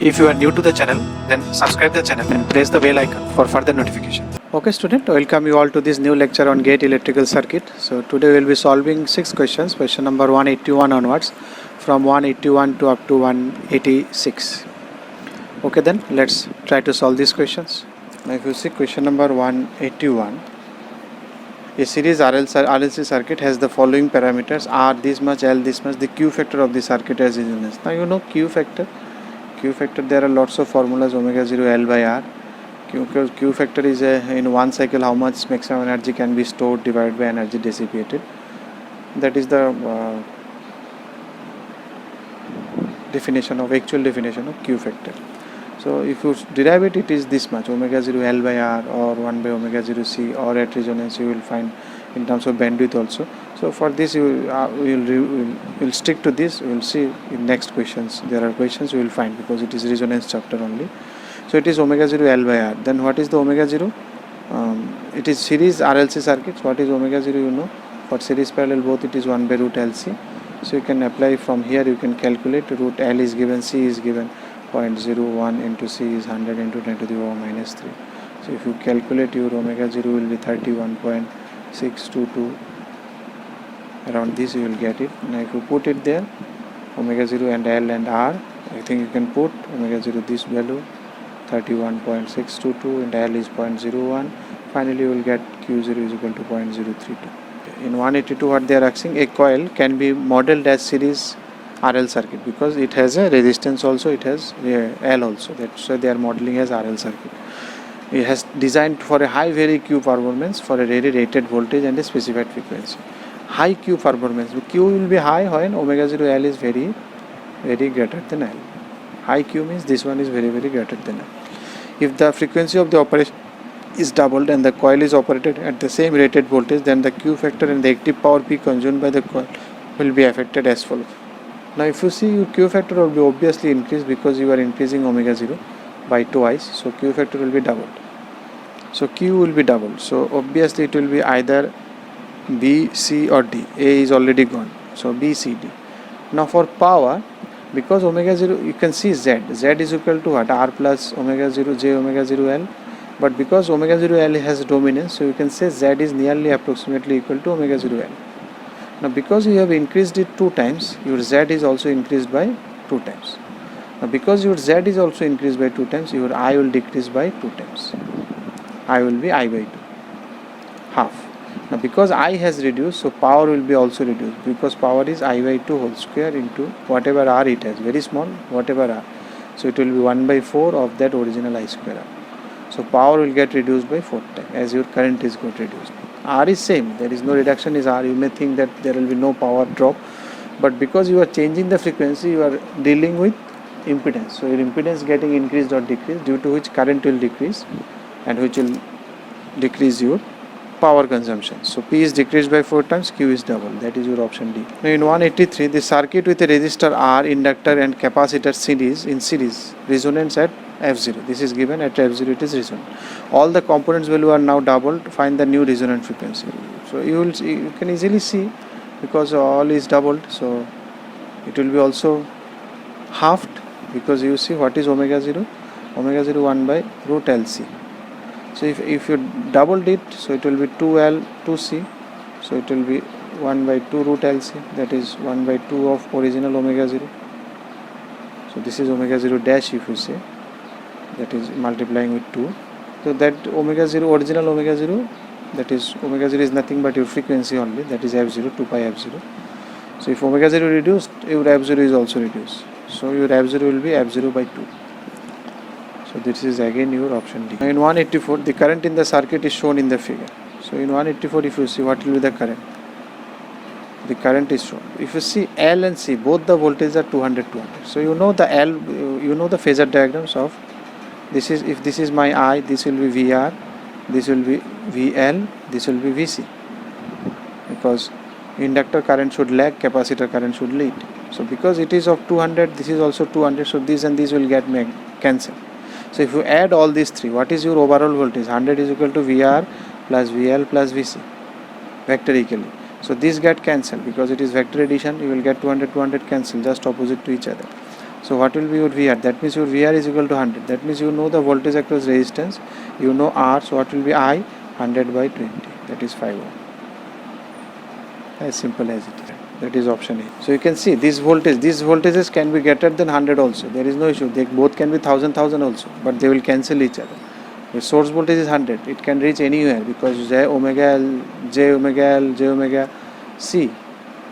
If you are new to the channel, then subscribe the channel and press the bell icon for further notification. Okay student, welcome you all to this new lecture on gate electrical circuit. So today we will be solving 6 questions, question number 181 onwards, from 181 to up to 186. Okay, then let's try to solve these questions. Now if you see question number 181, a series RLC circuit has the following parameters: R this much, L this much. The Q factor of the circuit has resonance. Now you know Q factor. There are lots of formulas: omega 0 L by R. Q factor is in one cycle how much maximum energy can be stored divided by energy dissipated. That is the actual definition of Q factor. So if you derive it, it is this much: omega 0 L by R, or 1 by omega 0 C, or at resonance you will find in terms of bandwidth also. So for this you will stick to this. We will see in next questions. There are questions you will find because it is resonance chapter only. So it is omega 0 L by R. Then what is the omega 0? It is series RLC circuits. What is omega 0? You know, for series parallel both it is 1 by root LC. So you can apply from here. You can calculate. Root L is given, C is given. 0.01 into C is 100 into 10 to the power minus 3. So if you calculate, your omega 0 will be 31.622. Around this you will get it. Now if you put it there, omega 0 and L and R, I think you can put omega 0 this value 31.622 and L is 0.01. Finally you will get Q0 is equal to 0.032. In 182 what they are asking, a coil can be modeled as series RL circuit because it has a resistance also, it has L also. That's why they are modeling as RL circuit. It has designed for a high very Q performance for a very rated voltage and a specified frequency. High Q performance. Q will be high when omega 0 L is very greater than L. High Q means this one is very greater than L. If the frequency of the operation is doubled and the coil is operated at the same rated voltage, then the Q factor and the active power P consumed by the coil will be affected as follows. Now if you see, your Q factor will be obviously increased because you are increasing omega 0 by twice. So Q factor will be doubled. So Q will be doubled. So obviously it will be either B, C or D. A is already gone. So B, C, D. Now for power, because omega 0, you can see Z. Z is equal to what? R plus omega 0, J omega 0 L. But because omega 0 L has dominance, so you can say Z is nearly approximately equal to omega 0 L. Now because you have increased it 2 times, your Z is also increased by 2 times. Now because your Z is also increased by 2 times, your I will decrease by 2 times. I will be I by 2, half. Now because I has reduced, so power will be also reduced because power is I by 2 whole square into whatever R it has, very small, whatever R. So it will be 1 by 4 of that original I square R. So power will get reduced by 4 times as your current is got reduced. R is same, there is no reduction is R. You may think that there will be no power drop, but because you are changing the frequency, you are dealing with impedance. So your impedance getting increased or decreased, due to which current will decrease and which will decrease your power consumption. So P is decreased by 4 times, Q is double. That is your option D. Now in 183, the circuit with a resistor R, inductor and capacitor in series resonance at F0. This is given at F0, it is resonant. All the components value are now doubled. Find the new resonant frequency. So you can easily see, because all is doubled, so it will be also halved, because you see what is omega 0? Omega 0 1 by root LC. So if you doubled it, so it will be 2L 2C. So it will be 1 by 2 root LC. That is 1 by 2 of original omega 0. So this is omega 0 dash, if you say, that is multiplying with 2. So that omega 0, original omega 0, that is omega 0 is nothing but your frequency only, that is F0, 2 pi F0. So if omega 0 reduced, your F0 is also reduced. So your F0 will be F0 by 2. So this is again your option D. Now in 184, the current in the circuit is shown in the figure. So in 184, if you see, what will be the current? The current is shown. If you see L and C, both the voltages are 200. So you know the L, you know the phasor diagrams of this is, if this is my I, this will be VR, this will be VL, this will be VC. Because inductor current should lag, capacitor current should lead. So because it is of 200, this is also 200, so this and this will get cancelled. So if you add all these three, what is your overall voltage? 100 is equal to VR plus VL plus VC, vectorically. So this get cancelled because it is vector addition. You will get 200 cancel, just opposite to each other. So what will be your VR? That means your VR is equal to 100. That means you know the voltage across resistance, you know R, so what will be I? 100 by 20, that is 5 ohm. As simple as it is. That is option A. So you can see these voltages can be greater than 100 also. There is no issue. They both can be 1000 also, but they will cancel each other. The source voltage is 100. It can reach anywhere because J omega L, J omega C,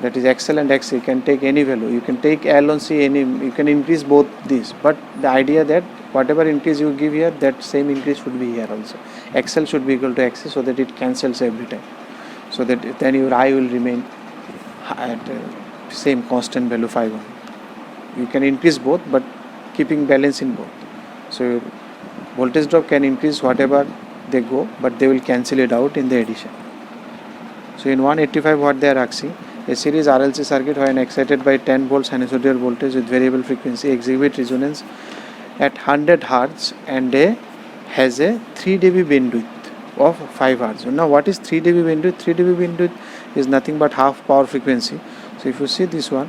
that is XL and XC, can take any value. You can take L on C, you can increase both these. But the idea that whatever increase you give here, that same increase should be here also. XL should be equal to XC so that it cancels every time. So that then your I will remain at same constant value 5 ohm. You can increase both but keeping balance in both. So your voltage drop can increase whatever they go, but they will cancel it out in the addition. So in 185 what they are asking, a series RLC circuit when excited by 10 volts sinusoidal voltage with variable frequency exhibit resonance at 100 Hz and has a 3 dB bandwidth of 5 Hz. Now what is 3 dB bandwidth? 3 dB bandwidth is nothing but half power frequency. So if you see this one,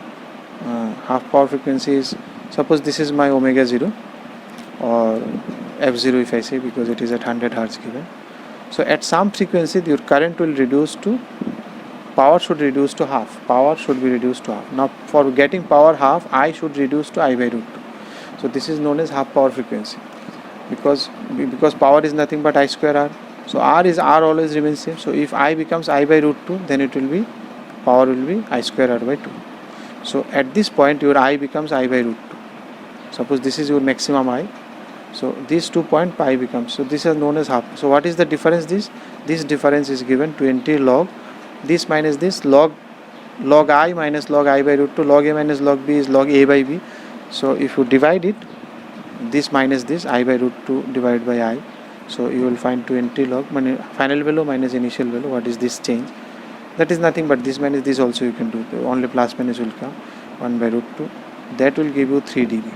half power frequency is, suppose this is my omega 0 or F0 if I say, because it is at 100 Hz given. So at some frequency your current will reduce to, power should reduce to half. Power should be reduced to half. Now for getting power half, I should reduce to I by root 2. So this is known as half power frequency, because power is nothing but I square R. So R always remains same. So if I becomes I by root 2, then it will be, power will be I square R by 2. So at this point your I becomes I by root 2. Suppose this is your maximum I. So this 2 point pi becomes, so this is known as half. So what is the difference? This difference is given 20 log this minus this, log I minus log I by root 2, log A minus log B is log A by B. So if you divide it, this minus this, I by root 2 divided by I, so you will find 20 log final value minus initial value. What is this change? That is nothing but this minus this also you can do, only plus minus will come, 1 by root 2, that will give you 3 dB.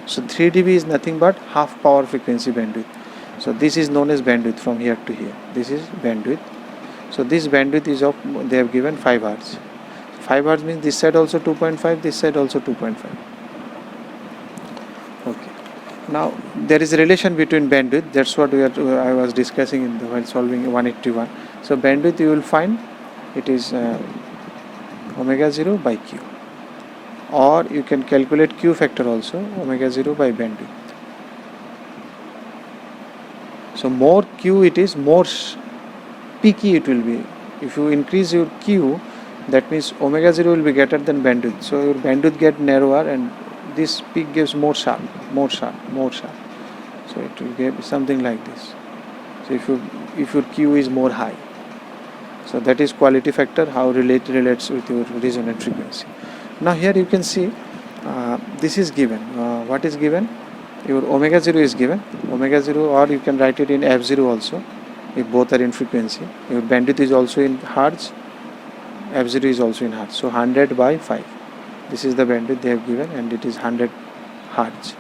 So 3 dB is nothing but half power frequency bandwidth. So this is known as bandwidth from here to here. This is bandwidth. So this bandwidth is of, they have given 5 Hz. 5 Hz means this side also 2.5, this side also 2.5. Okay. Now there is a relation between bandwidth. That's what I was discussing in while solving 181. So bandwidth you will find it is omega 0 by Q. Or you can calculate Q factor also, omega 0 by bandwidth. So more Q it is, more peaky it will be. If you increase your Q, that means omega 0 will be greater than bandwidth. So your bandwidth get narrower and this peak gives more sharp. So it will give something like this. So if your Q is more high. So that is quality factor, how relates with your resonant frequency. Now here you can see this is given. What is given? Your omega 0 is given. Omega 0, or you can write it in F0 also, if both are in frequency. Your bandwidth is also in Hertz. F0 is also in Hertz. So 100 by 5. This is the bandwidth they have given and it is 100 Hertz.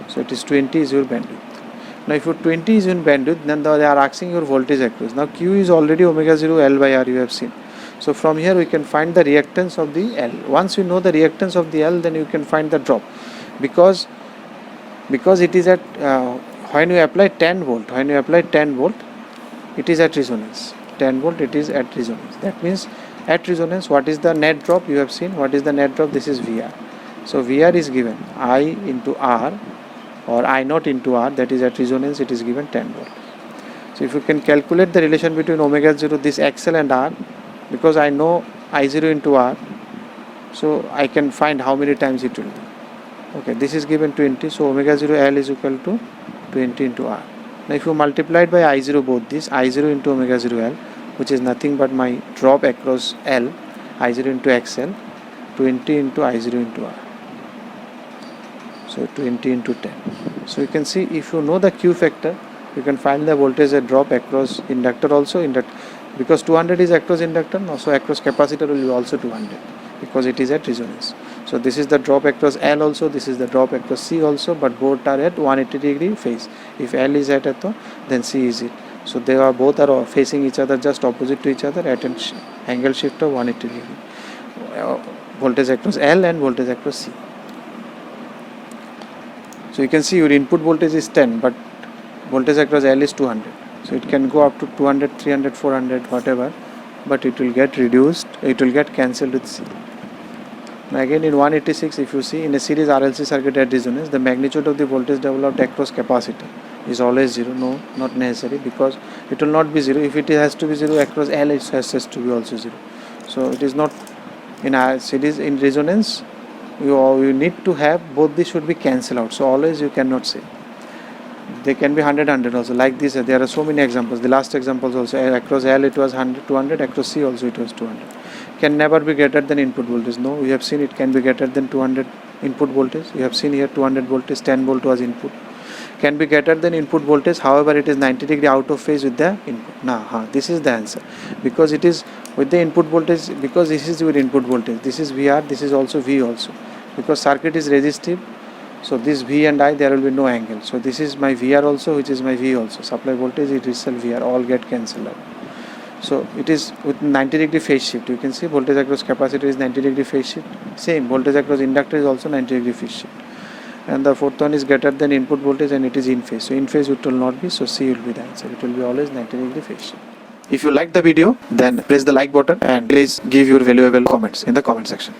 So it is 20 is your bandwidth. Now if your 20 is in bandwidth, then they are asking your voltage across. Now Q is already omega 0 L by R, you have seen. So from here we can find the reactance of the L. Once you know the reactance of the L, then you can find the drop, because it is at when you apply 10 volt, it is at resonance. 10 volt it is at resonance. That means at resonance, what is the net drop? You have seen what is the net drop. This is VR. So VR is given I into R or I naught into R, that is at resonance it is given 10 volt. So if you can calculate the relation between omega 0, this XL and R, because I know I0 into R, so I can find how many times it will be. Okay, this is given 20, so omega 0 L is equal to 20 into R. Now if you multiply it by I0 both this, I0 into omega 0 L, which is nothing but my drop across L, I0 into XL, 20 into I0 into R. So 20 into 10. So you can see, if you know the Q factor, you can find the voltage drop across inductor also, because 200 is across inductor, so across capacitor will be also 200, because it is at resonance. So this is the drop across L also, this is the drop across C also, but both are at 180 degree phase. If L is at atto, then C is it. So they are both are facing each other, just opposite to each other at an angle shift of 180 degree. Voltage across L and voltage across C. So you can see your input voltage is 10, but voltage across L is 200. So it can go up to 200, 300, 400, whatever, but it will get reduced, it will get cancelled with C. Now again in 186, if you see in a series RLC circuit at resonance, the magnitude of the voltage developed across capacitor is always 0. No, not necessary, because it will not be 0. If it has to be 0 across L, it has to be also 0. So it is not in a series. In resonance, you need to have both. These should be cancelled out. So always you cannot say. They can be 100 also, like this. There are so many examples. The last examples also, across L it was 100 200, across C also it was 200. Can never be greater than input voltage. No, we have seen it can be greater than 200 input voltage. You have seen here 200 voltage, 10 volt was input. Can be greater than input voltage, however it is 90 degree out of phase with the input. Now this is the answer, because it is with the input voltage, because this is your input voltage, this is VR, this is also V also, because circuit is resistive. So this V and I, there will be no angle. So this is my VR also, which is my V also. Supply voltage, it is itself VR, all get cancelled out. So it is with 90 degree phase shift. You can see voltage across capacitor is 90 degree phase shift. Same voltage across inductor is also 90 degree phase shift. And the fourth one is greater than input voltage and it is in phase. So in phase it will not be. So C will be the answer. It will be always 90 degree phase shift. If you like the video, then press the like button and please give your valuable comments in the comment section.